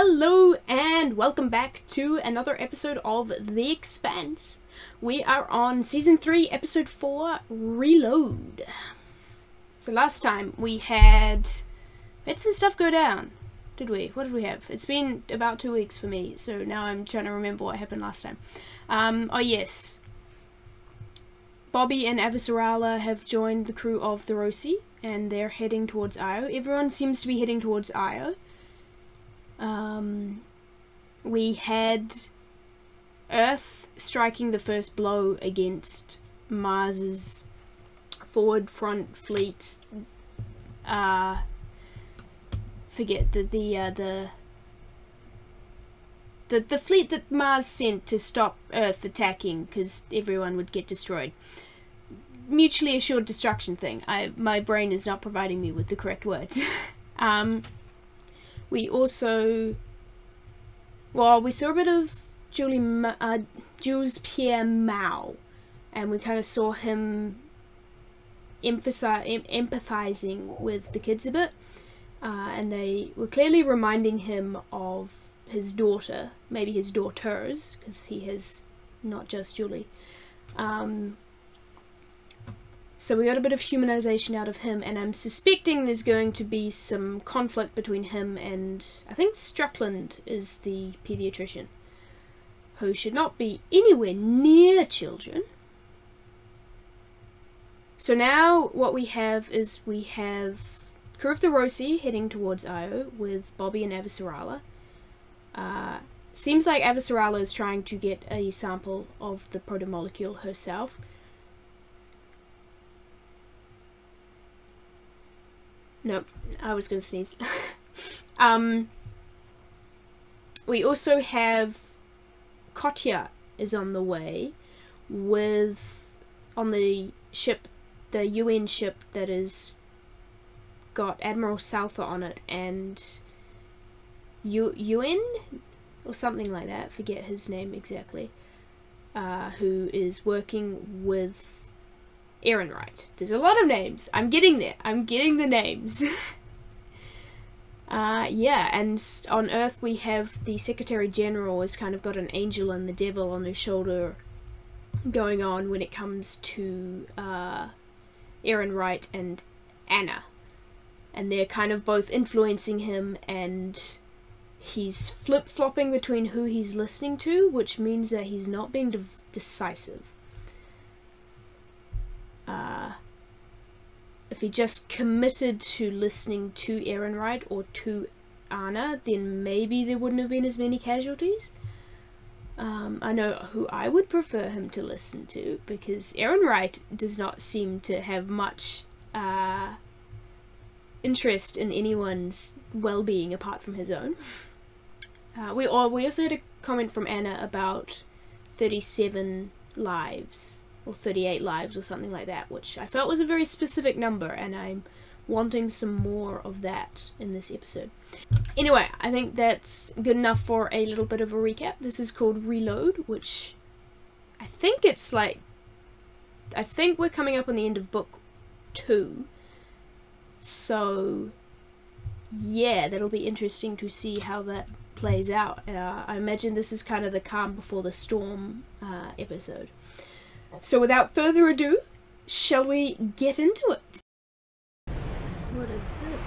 Hello and welcome back to another episode of The Expanse. We are on Season 3, Episode 4, Reload. So last time we had some stuff go down, did we? What did we have? It's been about 2 weeks for me, so now I'm trying to remember what happened last time. Oh yes. Bobby and Avasarala have joined the crew of the Roci, and they're heading towards Io. Everyone seems to be heading towards Io. We had Earth striking the first blow against Mars's forward front fleet. Forget the fleet that Mars sent to stop Earth attacking because everyone would get destroyed. Mutually assured destruction thing. My brain is not providing me with the correct words. We also, well, we saw a bit of Jules Pierre Mao, and we kind of saw him empathizing with the kids a bit, and they were clearly reminding him of his daughter, maybe his daughters, because he has not just Julie. So we got a bit of humanization out of him, and I'm suspecting there's going to be some conflict between him and, I think Strickland is the pediatrician, who should not be anywhere near children. So now what we have is we have crew of the Roci heading towards Io with Bobby and Avasarala. Seems like Avasarala is trying to get a sample of the protomolecule herself. Nope, I was going to sneeze. We also have Katya is on the way on the ship, the UN ship that has got Admiral Souther on it, and UN or something like that, forget his name exactly, who is working with Ehrenreich. There's a lot of names. I'm getting there. I'm getting the names. Yeah, and on Earth we have the Secretary General has kind of got an angel and the devil on his shoulder going on when it comes to Ehrenreich and Anna. And they're kind of both influencing him, and he's flip-flopping between who he's listening to, which means that he's not being decisive. If he just committed to listening to Ehrenreich or to Anna, then maybe there wouldn't have been as many casualties. I know who I would prefer him to listen to, because Ehrenreich does not seem to have much interest in anyone's well-being apart from his own. We also had a comment from Anna about 37 lives. Or 38 lives or something like that, which I felt was a very specific number, and I'm wanting some more of that in this episode. Anyway, I think that's good enough for a little bit of a recap. This is called Reload, which I think it's like, I think we're coming up on the end of book 2, so yeah, that'll be interesting to see how that plays out. I imagine this is kind of the calm before the storm episode. So without further ado, shall we get into it? What is this?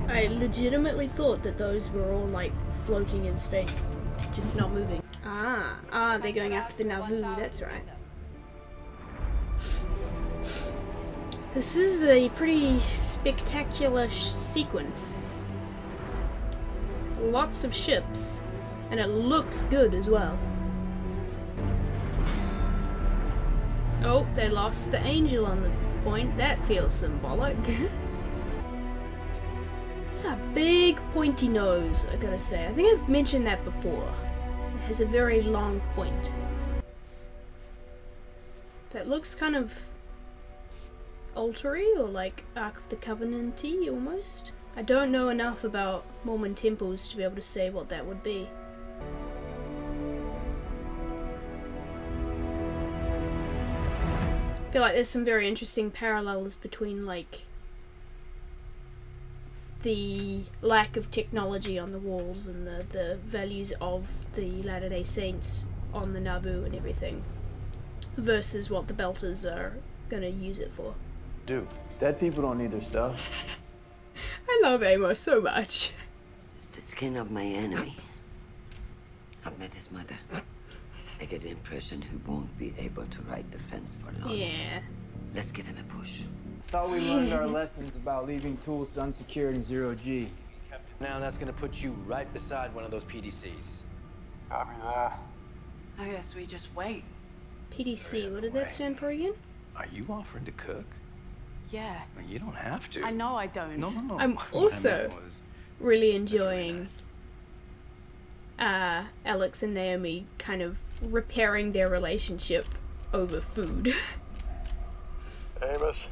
I legitimately thought that those were all like floating in space, just not moving. They're going after the Nauvoo, that's right. This is a pretty spectacular sequence. Lots of ships. And it looks good as well. Oh, they lost the angel on the point. That feels symbolic. It's a big pointy nose, I gotta say. I think I've mentioned that before. It has a very long point. That looks kind of altar-y, or like Ark of the Covenant-y almost. I don't know enough about Mormon temples to be able to say what that would be. I feel like there's some very interesting parallels between like the lack of technology on the walls and the values of the Latter-day Saints on the Naboo and everything versus what the Belters are gonna use it for. Dude, dead people don't need their stuff. I love Amos so much. It's the skin of my enemy. I've met his mother. I get the impression he won't be able to ride the fence for long. Yeah. Let's give him a push. Thought we learned our lessons about leaving tools unsecured in 0G. Now that's gonna put you right beside one of those PDCs. Copy that. I guess we just wait. PDC, what did that stand for again? Are you offering to cook? Yeah. I mean, you don't have to. I know I don't. No, no, no. I'm What I also meant was, really that's really enjoying nice. Alex and Naomi kind of repairing their relationship over food. Amos.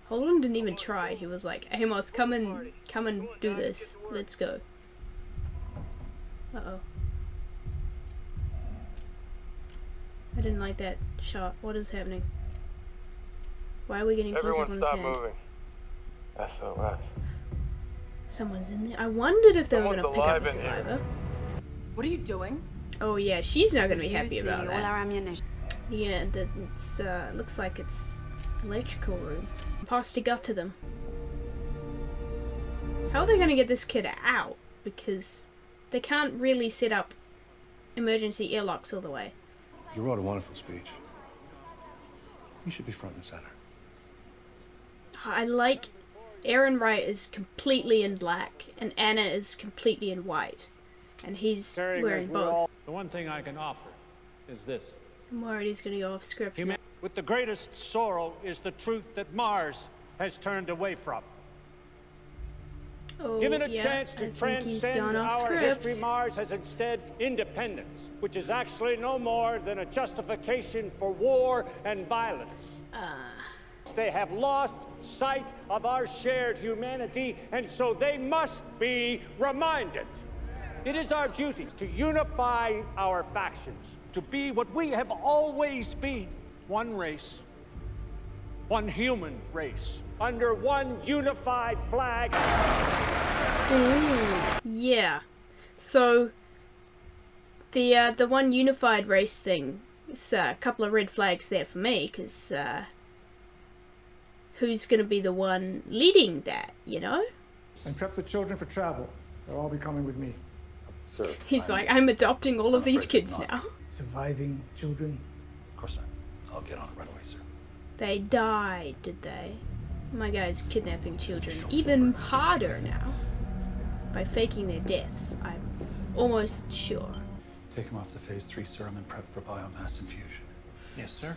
Holden didn't even try. He was like, Amos, come and do this. Let's go. Uh-oh. I didn't like that shot. What is happening? Why are we getting close up Everyone on his stop hand? moving. SOS. Someone's in there. I wondered if they were Someone's going to pick up a alive in here. survivor. What are you doing? Oh yeah, she's not going to be happy Use about nearly all that. our ammunition. Yeah, it's looks like it's electrical room. Pastor got to them. How are they going to get this kid out? Because they can't really set up emergency airlocks all the way. You wrote a wonderful speech. You should be front and center. I like Aaron Wright is completely in black and Anna is completely in white. And he's wearing both. The one thing I can offer is this. I'm worried he's going to go off script. now. With the greatest sorrow is the truth that Mars has turned away from. Oh, Given a yeah, chance to I think he's transcend gone off our script. history, Mars has instead independence, which is actually no more than a justification for war and violence. They have lost sight of our shared humanity, and so they must be reminded. It is our duty to unify our factions, to be what we have always been, one race, one human race, under one unified flag. Yeah. So the one unified race thing is a couple of red flags there for me, because who's going to be the one leading that, you know? And prep the children for travel. They'll all be coming with me. Sir, He's like, I'm adopting all of these afraid kids not. now. Surviving children. Of course not. I'll get on it right away, sir. They died, did they? My guy's kidnapping children even harder now by faking their deaths, I'm almost sure. Take him off the phase 3 serum and prep for biomass infusion. Yes, sir.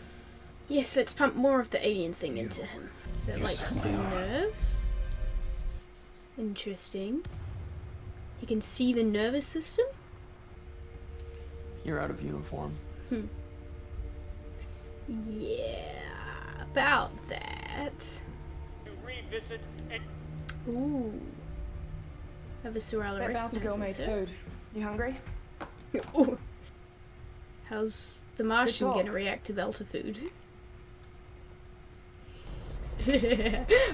Yes, let's pump more of the alien thing into him. So, like, the nerves? Interesting. You can see the nervous system? You're out of uniform. Yeah, about that. Revisit Ooh. Have a Sorala That bouncer girl made food. You hungry? Ooh. How's the Martian talk. gonna react to Belter food?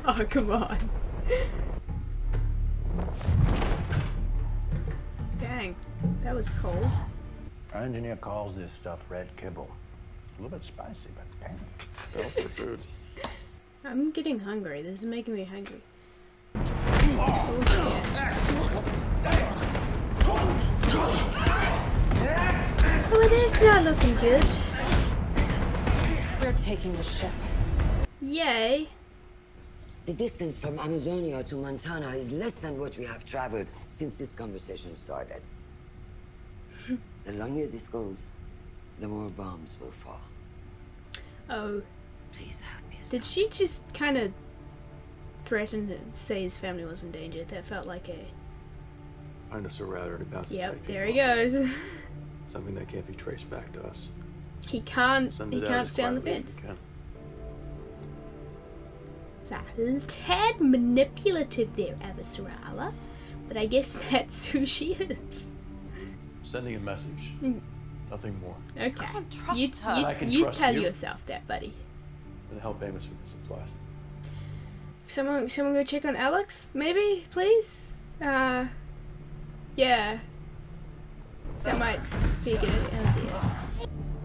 Oh, come on. Dang, that was cold. Our engineer calls this stuff red kibble. A little bit spicy, but damn. Belter food. I'm getting hungry. This is making me hungry. Oh, yeah. Oh, that's not looking good. We're taking the ship. Yay. The distance from Amazonia to Montana is less than what we have traveled since this conversation started. The longer this goes, the more bombs will fall. Oh, Please help me. did she just kind of threaten to say his family was in danger? That felt like a... Find us a router to bounce Yep, there he goes. Something that can't be traced back to us. He can't Send stay it out on as the quietly as fence. we can. It's a tad manipulative there, Avasarala. But I guess that's who she is. Sending a message. Nothing more. Okay. can't trust You, her. I can you trust tell you. yourself that, buddy. And help Amos with the supplies. Someone go check on Alex, maybe, please? Yeah. That might be a good idea.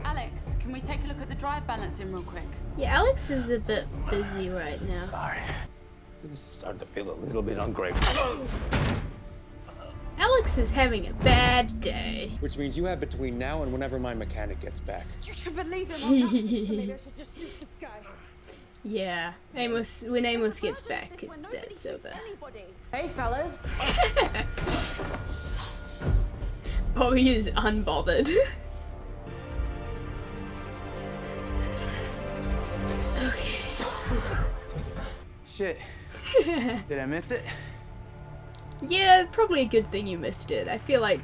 Alex, can we take a look at the drive balancing real quick? Yeah, Alex is a bit busy right now. Sorry. This is starting to feel a little bit ungrateful. Alex is having a bad day. Which means you have between now and whenever my mechanic gets back. You should believe him. Maybe I should just shoot this guy. Yeah, when Amos gets back, that's over. Hey, fellas. Bobby is unbothered. Okay. Shit. Did I miss it? Yeah, probably a good thing you missed it. I feel like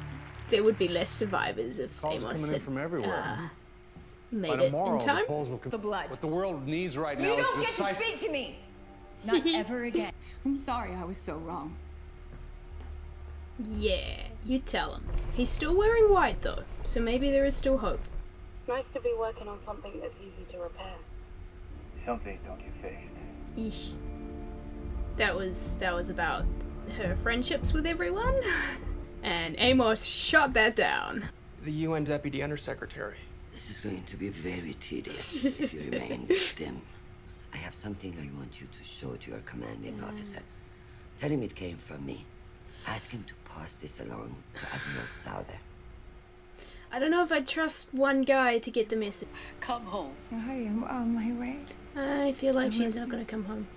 there would be less survivors if Amos coming in had from everywhere. made it in time. The blood. What the world needs right now You is don't get to decisive. speak to me. Not ever again. I'm sorry I was so wrong. Yeah, you tell him. He's still wearing white though, so maybe there is still hope. It's nice to be working on something that's easy to repair. Some things don't get fixed. Eesh. That was about her friendships with everyone, and Amos shot that down. The UN Deputy Undersecretary. This is going to be very tedious if you remain with them. I have something I want you to show to your commanding officer. Tell him it came from me. Ask him to pass this along to Admiral Souther. I don't know if I trust one guy to get the message. Come home. I am on my way. I feel like she's not gonna come home.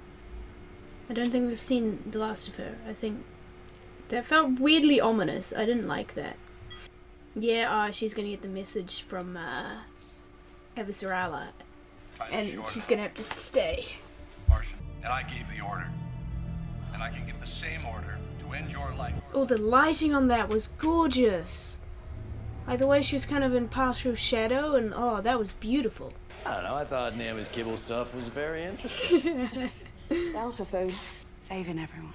I don't think we've seen the last of her. I think that felt weirdly ominous. I didn't like that. Yeah, she's gonna get the message from Avasarala, and she's gonna have to stay. Martian, and I gave the order. And I can give the same order to end your life. Oh, the lighting on that was gorgeous. Like the way she was kind of in partial shadow, and oh, that was beautiful. I don't know, I thought Naomi's kibble stuff was very interesting. Delta food. Saving everyone.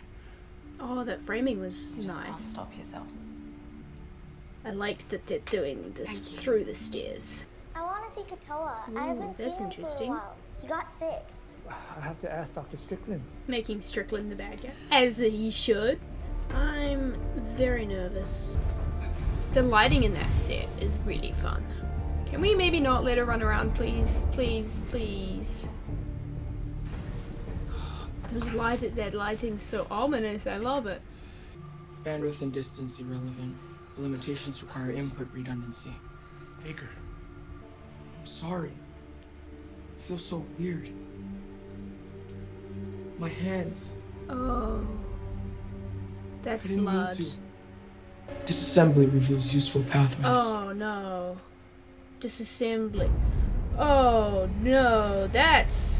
Oh, that framing was You just nice. can't stop yourself. I liked that they're doing this through the stairs. I want to see Katoa. I haven't that's seen him for a interesting. while. He got sick. I have to ask Dr. Strickland. Making Strickland the bad guy. As he should. I'm very nervous. The lighting in that set is really fun. Can we maybe not let her run around, please? Please, please. That lighting's so ominous, I love it. Bandwidth and distance irrelevant. The limitations require input redundancy. Take her. I'm sorry. It feels so weird. My hands. Oh. That's I didn't blood. mean to. Disassembly reveals useful pathways. Oh no. Disassembly. Oh no, that's...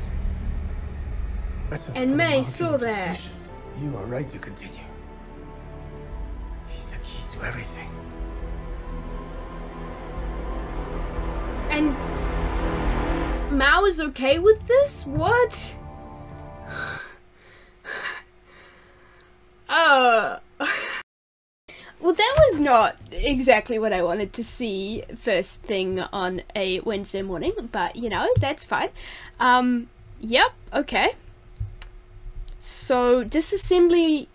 And May saw that. You are right to continue. He's the key to everything. And Mao is okay with this? What? Well, that was not exactly what I wanted to see first thing on a Wednesday morning, but you know, that's fine. Yep, okay. So, disassembly...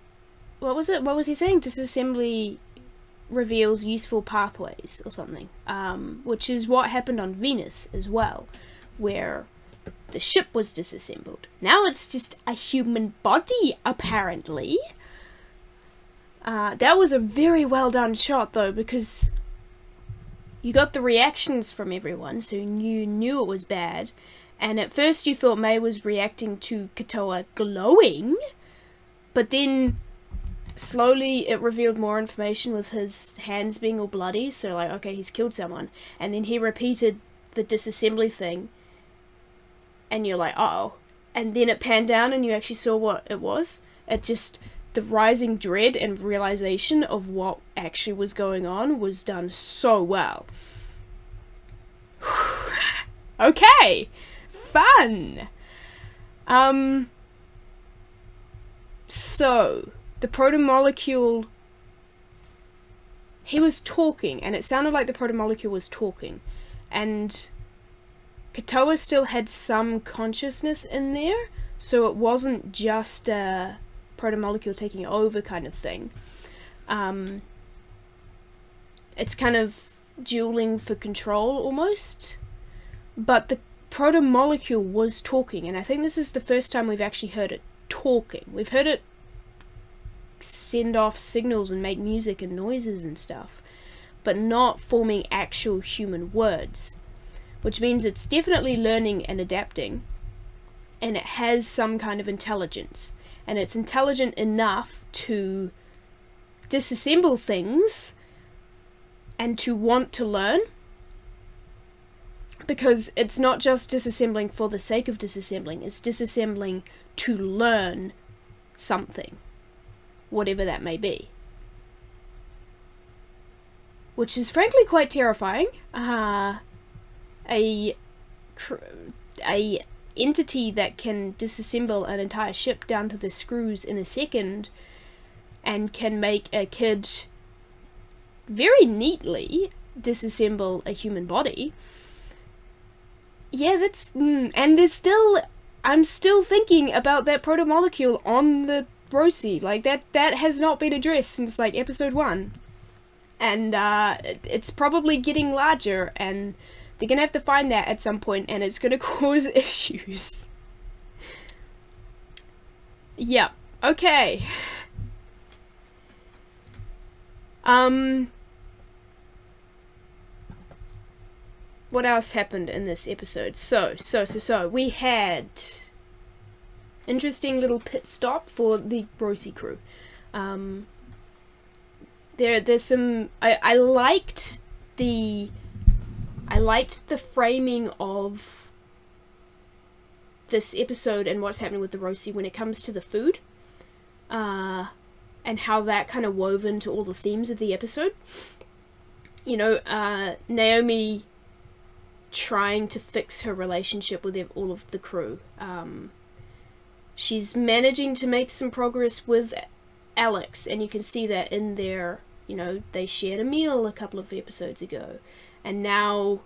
What was it? What was he saying? Disassembly reveals useful pathways or something. Which is what happened on Venus as well, where the ship was disassembled. Now it's just a human body, apparently. That was a very well done shot, though, because you got the reactions from everyone, so you knew it was bad. And at first you thought May was reacting to Katoa glowing, but then slowly it revealed more information with his hands being all bloody, so like, okay, he's killed someone. And then he repeated the disassembly thing, and you're like, uh-oh. And then it panned down and you actually saw what it was. It just... The rising dread and realization of what actually was going on was done so well. Okay! Fun! So, the protomolecule... He was talking, and it sounded like the protomolecule was talking. And Katoa still had some consciousness in there, So it wasn't just a protomolecule taking over kind of thing. It's kind of dueling for control almost. But the protomolecule was talking, and I think this is the first time we've actually heard it talking. We've heard it send off signals and make music and noises and stuff, but not forming actual human words, which means it's definitely learning and adapting, and it has some kind of intelligence, and it's intelligent enough to disassemble things and to want to learn, because it's not just disassembling for the sake of disassembling, it's disassembling to learn something, whatever that may be. Which is frankly quite terrifying. A entity that can disassemble an entire ship down to the screws in a second and can make a kid very neatly disassemble a human body. Yeah, that's... and there's still... I'm still thinking about that protomolecule on the Roci. Like, that has not been addressed since, like, episode 1. And, it's probably getting larger, and they're gonna have to find that at some point, and it's gonna cause issues. Yep. Okay. What else happened in this episode? So, we had interesting little pit stop for the Roci crew. There's some... I liked the framing of this episode and what's happening with the Roci when it comes to the food. And how that kind of wove into all the themes of the episode. You know, Naomi trying to fix her relationship with all of the crew. She's managing to make some progress with Alex, and you can see that in their, you know, they shared a meal a couple of episodes ago, and now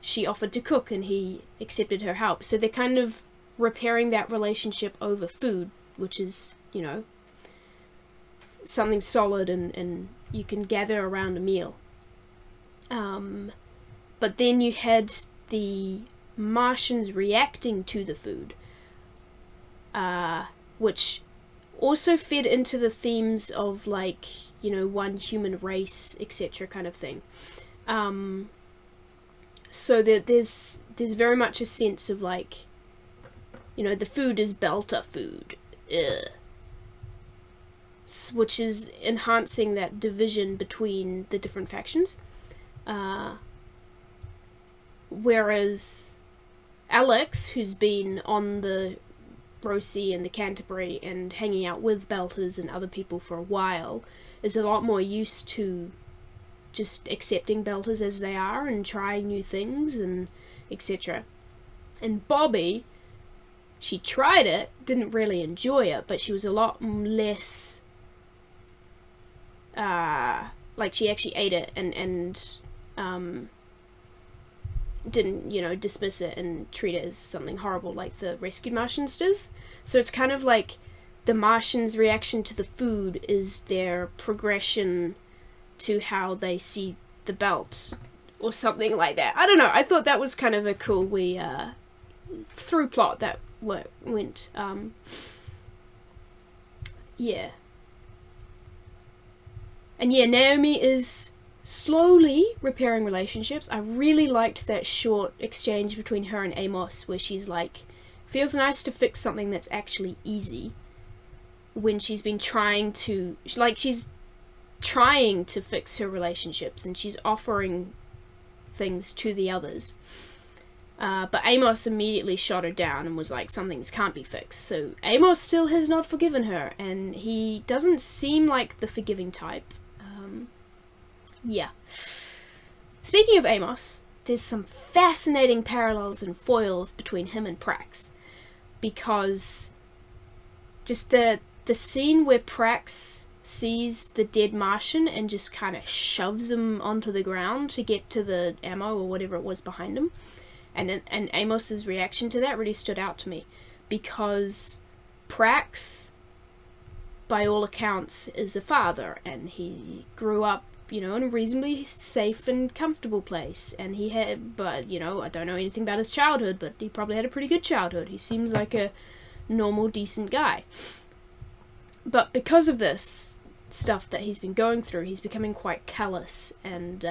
she offered to cook and he accepted her help. So they're kind of repairing that relationship over food, which is, you know, something solid and you can gather around a meal. But then you had the Martians reacting to the food, which also fed into the themes of, like, you know, one human race, etc. kind of thing. So there's very much a sense of, like, you know, the food is belter food. Ugh. Which is enhancing that division between the different factions. Whereas Alex, who's been on the Roci and the Canterbury and hanging out with Belters and other people for a while, is a lot more used to just accepting Belters as they are and trying new things and etc. And Bobby, she tried it, didn't really enjoy it, but she was a lot less... like, she actually ate it and didn't, you know, dismiss it and treat it as something horrible like the rescued Martians does. So it's kind of like the Martians' reaction to the food is their progression to how they see the belt, or something like that. I don't know, I thought that was kind of a cool wee through plot that went. Yeah. And yeah, Naomi is slowly repairing relationships. I really liked that short exchange between her and Amos where she's like, feels nice to fix something that's actually easy, when she's been trying to, like, she's trying to fix her relationships and she's offering things to the others. But Amos immediately shot her down and was like, some things can't be fixed. So Amos still has not forgiven her, and he doesn't seem like the forgiving type. Yeah. Speaking of Amos, there's some fascinating parallels and foils between him and Prax. Because just the scene where Prax sees the dead Martian and just kind of shoves him onto the ground to get to the ammo or whatever it was behind him. And Amos's reaction to that really stood out to me. because Prax, by all accounts, is a father, and he grew up, you know, in a reasonably safe and comfortable place, and he had, but, you know, I don't know anything about his childhood, but he probably had a pretty good childhood. He seems like a normal, decent guy. But because of this stuff that he's been going through, he's becoming quite callous, and,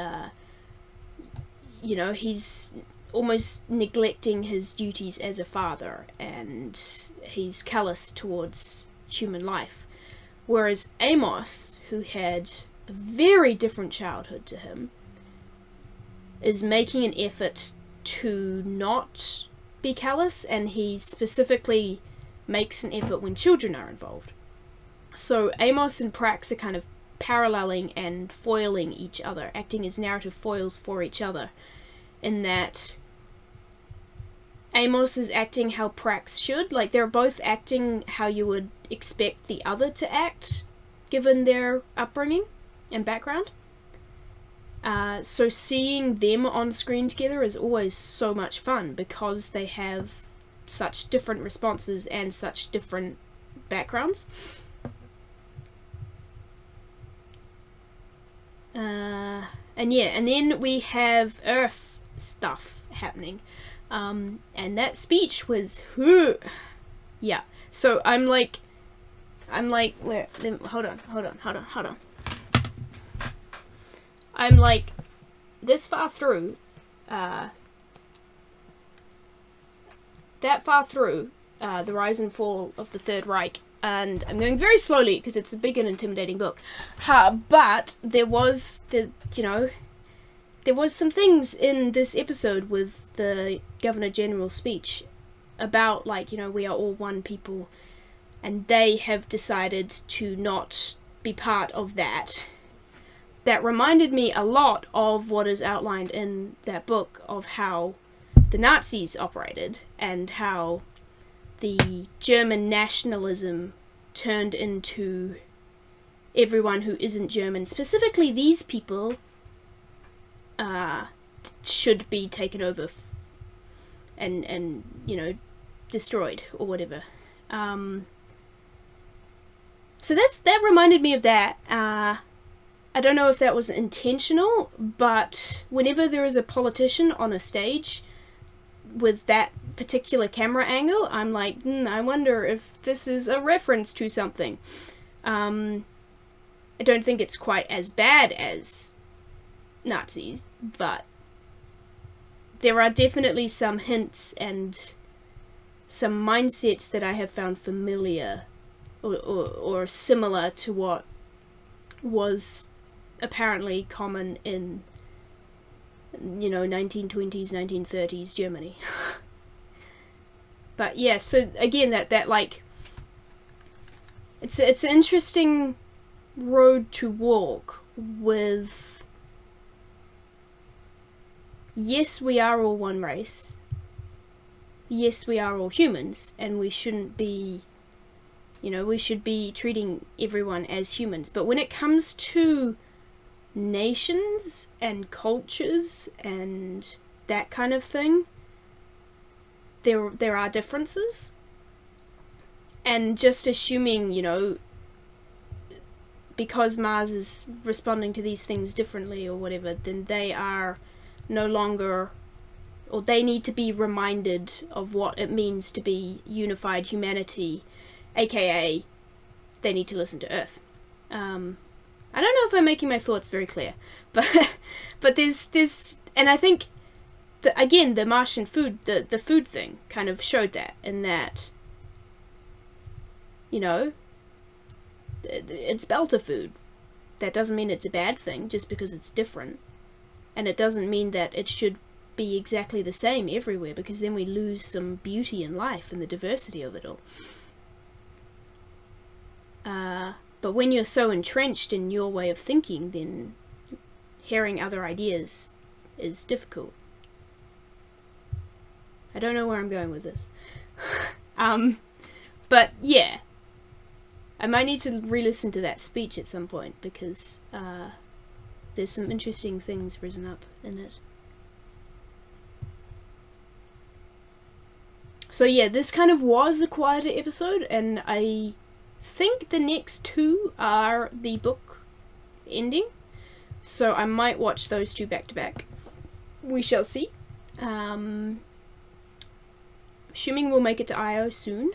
you know, he's almost neglecting his duties as a father, and he's callous towards human life. Whereas Amos, who had a very different childhood to him, is making an effort to not be callous, and he specifically makes an effort when children are involved. So Amos and Prax are kind of paralleling and foiling each other, acting as narrative foils for each other, in that Amos is acting how Prax should, like they're both acting how you would expect the other to act, given their upbringing and background. So seeing them on screen together is always so much fun, because they have such different responses and such different backgrounds. And yeah, and then we have Earth stuff happening. And that speech was, yeah. So I'm like, where? Hold on. I'm like, this far through, that far through, the rise and fall of the Third Reich, and I'm going very slowly because it's a big and intimidating book. But there was there was some things in this episode with the Governor General's speech about, like, you know, we are all one people, and they have decided to not be part of that. That reminded me a lot of what is outlined in that book, of how the Nazis operated, and how the German nationalism turned into everyone who isn't German, specifically these people, should be taken over and you know, destroyed or whatever. So that reminded me of that. I don't know if that was intentional, but whenever there is a politician on a stage with that particular camera angle, I'm like, I wonder if this is a reference to something. I don't think it's quite as bad as Nazis, but there are definitely some hints and some mindsets that I have found familiar or similar to what was apparently common in, you know, 1920s, 1930s Germany. But yeah, so again, that like, it's an interesting road to walk with, yes, we are all one race, yes, we are all humans, and we shouldn't be, you know, we should be treating everyone as humans, but when it comes to nations and cultures and that kind of thing, there are differences. And just assuming, you know, because Mars is responding to these things differently or whatever, then they are no longer, or they need to be reminded of what it means to be unified humanity, aka they need to listen to Earth. I don't know if I'm making my thoughts very clear, but there's and I think that, again, the Martian food, the food thing kind of showed that, in that, you know, it's Belter food. That doesn't mean it's a bad thing just because it's different, and it doesn't mean that it should be exactly the same everywhere, because then we lose some beauty in life and the diversity of it all. But when you're so entrenched in your way of thinking, then hearing other ideas is difficult. I don't know where I'm going with this. But yeah, I might need to re-listen to that speech at some point, because there's some interesting things risen up in it. So yeah, this kind of was a quieter episode, and I think the next two are the book ending. So I might watch those two back to back. We shall see. Assuming we'll make it to IO soon.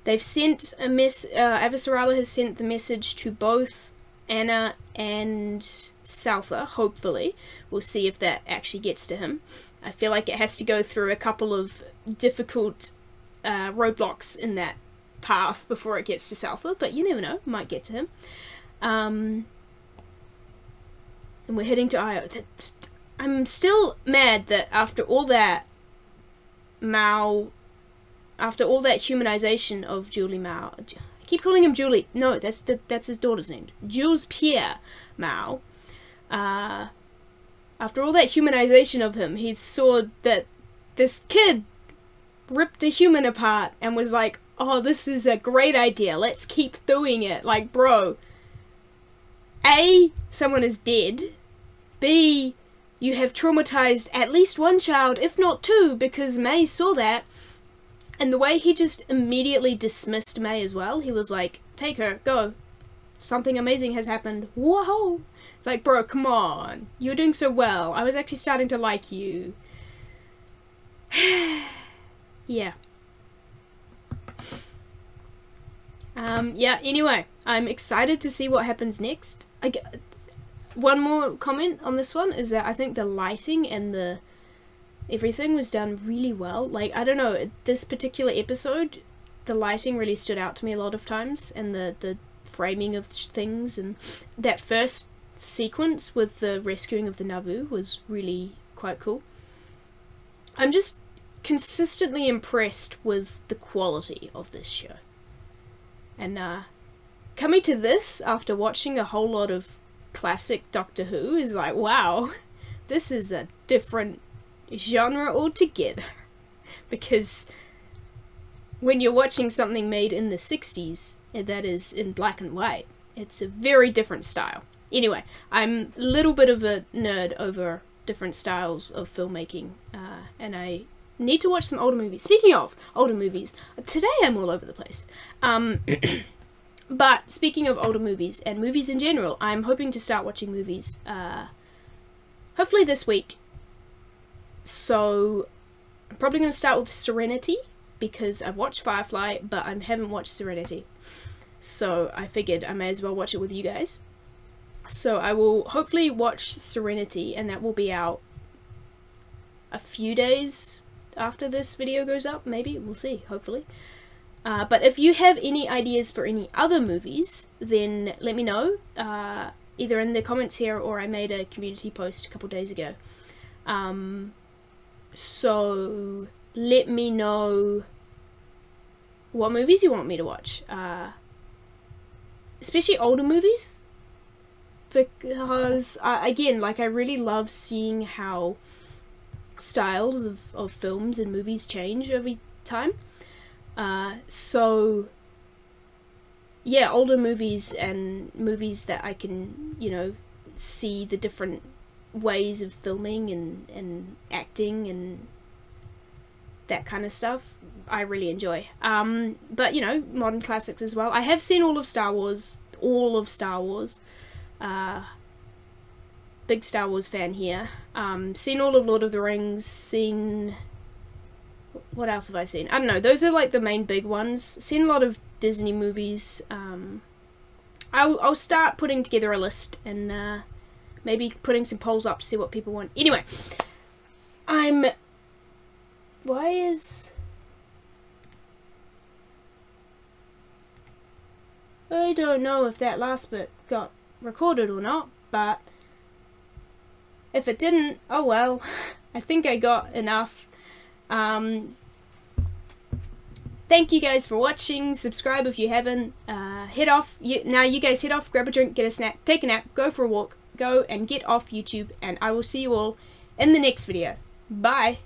They've sent a Avasarala has sent the message to both Anna and Saltha, hopefully. We'll see if that actually gets to him. I feel like it has to go through a couple of difficult roadblocks in that path before it gets to Saltha, but you never know, might get to him. And we're heading to Io. I'm still mad that after all that after all that humanization of Julie Mao, I keep calling him Julie. No, that's his daughter's name. Jules Pierre Mao. After all that humanization of him, he saw that this kid ripped a human apart and was like, oh, this is a great idea. Let's keep doing it. Like, bro. A, someone is dead. B, you have traumatized at least one child, if not two, because May saw that. And the way he just immediately dismissed May as well, he was like, take her, go. Something amazing has happened. Whoa! It's like, bro, come on. You're doing so well. I was actually starting to like you. Yeah. Yeah, anyway, I'm excited to see what happens next. One more comment on this one is that I think the lighting and everything was done really well. Like, I don't know, this particular episode, the lighting really stood out to me a lot of times, and the framing of things, and that first sequence with the rescuing of the Nauvoo was really quite cool. I'm just consistently impressed with the quality of this show. And coming to this after watching a whole lot of classic Doctor Who is like, wow, this is a different genre altogether. Because when you're watching something made in the 60s that is in black and white, it's a very different style. Anyway, I'm a little bit of a nerd over different styles of filmmaking, and I need to watch some older movies. Speaking of older movies, today I'm all over the place. But speaking of older movies and movies in general, I'm hoping to start watching movies, hopefully this week. So I'm probably going to start with Serenity, because I've watched Firefly, but I haven't watched Serenity. So I figured I may as well watch it with you guys. So I will hopefully watch Serenity, and that will be out a few days after this video goes up, maybe. We'll see, hopefully. But if you have any ideas for any other movies, then let me know, either in the comments here, or I made a community post a couple days ago. So let me know what movies you want me to watch, especially older movies, because again, like, I really love seeing how styles of films and movies change over time. So yeah, older movies and movies that I can, you know, see the different ways of filming and acting and that kind of stuff, I really enjoy. But you know, modern classics as well. I have seen all of Star Wars. Big Star Wars fan here. Seen all of Lord of the Rings, seen... What else have I seen? I don't know, those are like the main big ones. Seen a lot of Disney movies. I'll start putting together a list and maybe putting some polls up to see what people want. Anyway, why is... I don't know if that last bit got recorded or not, but if it didn't, oh well. I think I got enough. Thank you guys for watching. Subscribe if you haven't. Head off. Now you guys head off, grab a drink, get a snack, take a nap, go for a walk, go and get off YouTube, and I will see you all in the next video. Bye.